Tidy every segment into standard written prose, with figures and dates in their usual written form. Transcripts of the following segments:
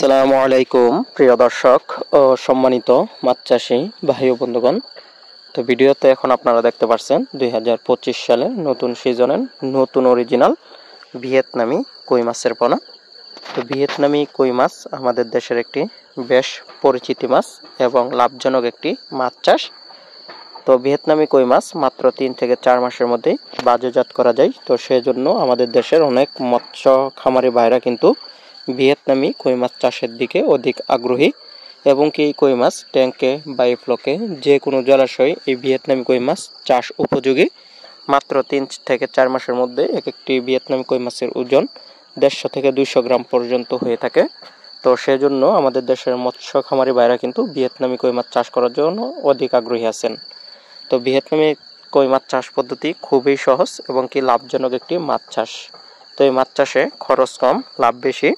আসসালামু আলাইকুম প্রিয় দর্শক ও সম্মানিত মাছ চাষী ভাই ও বন্ধুগণ। তো ভিডিওতে এখন আপনারা দেখতে পাচ্ছেন 2025 সালে নতুন সিজনের নতুন অরিজিনাল ভিয়েতনামি কই মাছের পোনা। তো ভিয়েতনামি কই মাছ আমাদের দেশের একটি বেশ পরিচিতি মাছ এবং লাভজনক একটি মাছ চাষ। তো ভিয়েতনামি কই মাছ মাত্র 3 থেকে 4 মাসের মধ্যেই বাজারজাত করা যায়। তো সেজন্য আমাদের দেশের অনেক মৎস্য খামারি ভাইরা কিন্তু ভিয়েতনামি কই মাছ চাষের দিকে অধিক আগ্রহী এবং কি এই কই মাছ ট্যাঙ্কে বা ফ্লোকে যে কোনো জলাশয়ে এই ভিয়েতনামি কই মাছ চাষ উপযোগী। মাত্র 3 থেকে 4 মাসের মধ্যে এক একটি ভিয়েতনামি কই মাছের ওজন 150 থেকে 200 গ্রাম পর্যন্ত হয়ে থাকে। তো সেজন্য আমাদের দেশের মৎস্য খামারি ভাইরা কিন্তু ভিয়েতনামি কই মাছ চাষ করার জন্য অধিক আগ্রহী আছেন। তো ভিয়েতনামি কই মাছ চাষ পদ্ধতি খুবই সহজ এবং কি লাভজনক একটি মাছ চাষ। তো এই মাছ চাষে খরচ কম, লাভ বেশি।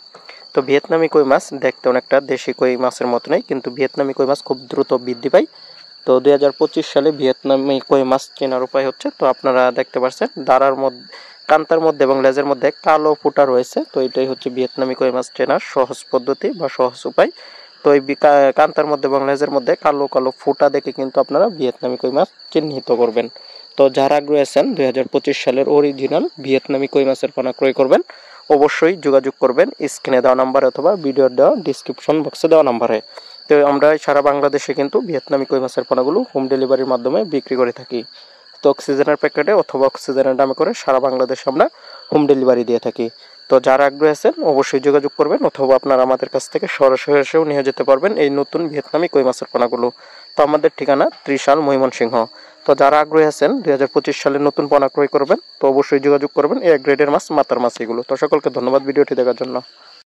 তো ভিয়েতনামি কই মাছ দেখতে অনেকটা দেশি কই মাছের মতনই, কিন্তু ভিয়েতনামি কই মাছ খুব দ্রুত বৃদ্ধি পায়। তো 2025 সালে ভিয়েতনামি কই মাছ চেনার উপায় হচ্ছে, তো আপনারা দেখতে পাচ্ছেন দাঁড়ার মধ্যে, কান্তার মধ্যে এবং লেজের মধ্যে কালো ফুটা রয়েছে। তো এটাই হচ্ছে ভিয়েতনামি কই মাছ চেনার সহজ পদ্ধতি বা সহজ উপায়। তো এই কান্তার মধ্যে এবং লেজের মধ্যে কালো কালো ফুটা দেখে কিন্তু আপনারা ভিয়েতনামি কই মাছ চিহ্নিত করবেন। তো যারা আগ্রহী আছেন 2025 সালের অরিজিনাল ভিয়েতনামি কই মাছের পোনা ক্রয় করবেন, অবশ্যই যোগাযোগ করবেন স্ক্রিনে দেওয়া নাম্বারে অথবা ভিডিওর দেওয়া ডিসক্রিপশন বক্সে দেওয়া নাম্বারে। তো আমরা সারা বাংলাদেশে কিন্তু ভিয়েতনামি কই মাছের পোনাগুলো হোম ডেলিভারির মাধ্যমে বিক্রি করে থাকি। তো অক্সিজেনের প্যাকেটে অথবা অক্সিজেনের দামে করে সারা বাংলাদেশে আমরা হোম ডেলিভারি দিয়ে থাকি। তো যারা আগ্রহী আছেন অবশ্যই যোগাযোগ করবেন, অথবা আপনারা আমাদের কাছ থেকে সরাসরি এসেও নিয়ে যেতে পারবেন এই নতুন ভিয়েতনামি কই মাছের পোনাগুলো। তো আমাদের ঠিকানা ত্রিশাল, ময়মনসিংহ। তো যারা আগ্রহী আছেন 2025 সালে নতুন পোনা ক্রয় করবেন, তো অবশ্যই যোগাযোগ করবেন। এই গ্রেডের মাছ, মাতার মাছ এগুলো। তো সকলকে ধন্যবাদ ভিডিওটি দেখার জন্য।